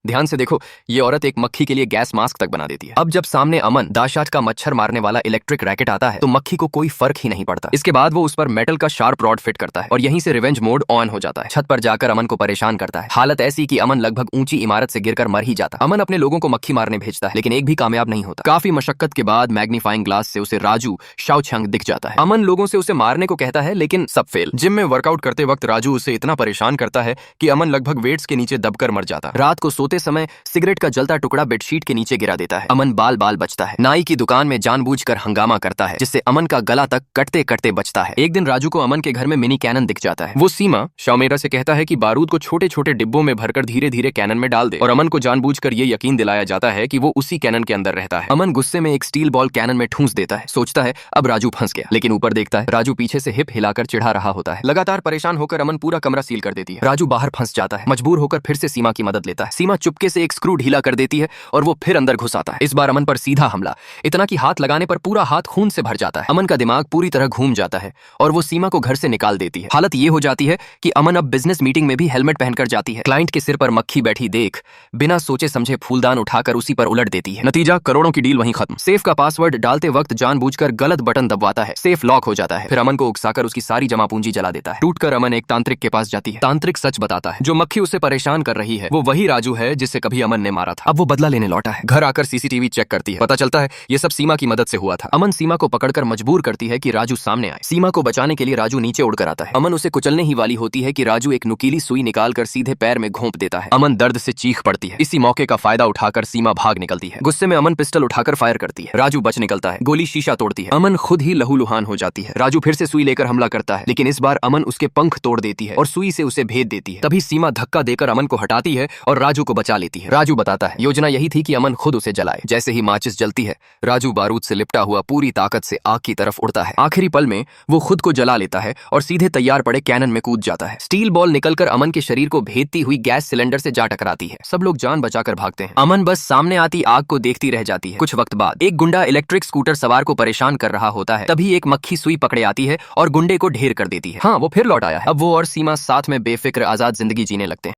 ध्यान से देखो, ये औरत एक मक्खी के लिए गैस मास्क तक बना देती है। अब जब सामने अमन दाशात का मच्छर मारने वाला इलेक्ट्रिक रैकेट आता है तो मक्खी को कोई फर्क ही नहीं पड़ता। इसके बाद वो उस पर मेटल का शार्प रॉड फिट करता है और यहीं से रिवेंज मोड ऑन हो जाता है। छत पर जाकर अमन को परेशान करता है। हालत ऐसी कि अमन लगभग ऊंची इमारत से गिरकर मर ही जाता है। अमन अपने लोगों को मक्खी मारने भेजता है लेकिन एक भी कामयाब नहीं होता। काफी मशक्कत के बाद मैग्नीफाइंग ग्लास से उसे राजू शाओछंग दिख जाता है। अमन लोगों से उसे मारने को कहता है लेकिन सब फेल। जिम में वर्कआउट करते वक्त राजू उसे इतना परेशान करता है कि अमन लगभग वेट्स के नीचे दबकर मर जाता है। रात को सोते समय सिगरेट का जलता टुकड़ा बेडशीट के नीचे गिरा देता है। अमन बाल बाल बचता है। नाई की दुकान में जानबूझकर हंगामा करता है जिससे अमन का गला तक कटते कटते बचता है। एक दिन राजू को अमन के घर में मिनी कैनन दिख जाता है। वो सीमा शौमेरा से कहता है कि बारूद को छोटे छोटे डिब्बों में भरकर धीरे धीरे कैनन में डाल दे और अमन को जानबूझकर ये यकीन दिलाया जाता है कि वो उसी कैनन के अंदर रहता है। अमन गुस्से में एक स्टील बॉल कैनन में ठूंस देता है। सोचता है अब राजू फंस गया, लेकिन ऊपर देखता है राजू पीछे से हिप हिलाकर चिढ़ा रहा होता है। लगातार परेशान होकर अमन पूरा कमरा सील कर देती है। राजू बाहर फंस जाता है। मजबूर होकर फिर से सीमा की मदद लेता है। सीमा चुपके से एक स्क्रू ढीला कर देती है और वो फिर अंदर घुस आता है। इस बार अमन पर सीधा हमला, इतना कि हाथ लगाने पर पूरा हाथ खून से भर जाता है। अमन का दिमाग पूरी तरह घूम जाता है और वो सीमा को घर से निकाल देती है। हालत ये हो जाती है कि अमन अब बिजनेस मीटिंग में भी हेलमेट पहनकर जाती है। क्लाइंट के सिर पर मक्खी बैठी देख बिना सोचे समझे फूलदान उठाकर उसी पर उलट देती है। नतीजा करोड़ों की डील वहीं खत्म। सेफ का पासवर्ड डालते वक्त जानबूझकर गलत बटन दबाता है। सेफ लॉक हो जाता है। फिर अमन को उकसाकर उसकी सारी जमा पूंजी जला देता है। टूटकर अमन एक तांत्रिक के पास जाती है। तांत्रिक सच बताता है, जो मक्खी उसे परेशान कर रही है वो वही राजू है जिसे कभी अमन ने मारा था। अब वो बदला लेने लौटा है। घर आकर सीसीटीवी चेक करती है। पता चलता है ये सब सीमा की मदद से हुआ था। अमन सीमा को पकड़कर मजबूर करती है कि राजू सामने आए। सीमा को बचाने के लिए राजू नीचे उड़कर आता है। अमन उसे कुचलने ही वाली होती है कि राजू एक नुकीली सुई निकालकर सीधे पैर में घोंप देता है। अमन दर्द से चीख पड़ती है। इसी मौके का फायदा उठाकर सीमा भाग निकलती है। गुस्से में अमन पिस्टल उठाकर फायर करती है। राजू बच निकलता है। गोली शीशा तोड़ती है। अमन खुद ही लहूलुहान हो जाती है। राजू फिर से सुई लेकर हमला करता है लेकिन इस बार अमन उसके पंख तोड़ देती है और सुई से उसे भेद देती है। तभी सीमा धक्का देकर अमन को हटाती है और राजू को बचा लेती है। राजू बताता है योजना यही थी कि अमन खुद उसे जलाए। जैसे ही माचिस जलती है राजू बारूद से लिपटा हुआ पूरी ताकत से आग की तरफ उड़ता है। आखिरी पल में वो खुद को जला लेता है और सीधे तैयार पड़े कैनन में कूद जाता है। स्टील बॉल निकलकर अमन के शरीर को भेदती हुई गैस सिलेंडर से जा टकराती है। सब लोग जान बचाकर भागते हैं। अमन बस सामने आती आग को देखती रह जाती है। कुछ वक्त बाद एक गुंडा इलेक्ट्रिक स्कूटर सवार को परेशान कर रहा होता है। तभी एक मक्खी सुई पकड़े आती है और गुंडे को ढेर कर देती है। हाँ, वो फिर लौट आया है। अब वो और सीमा साथ में बेफिक्र आजाद जिंदगी जीने लगते हैं।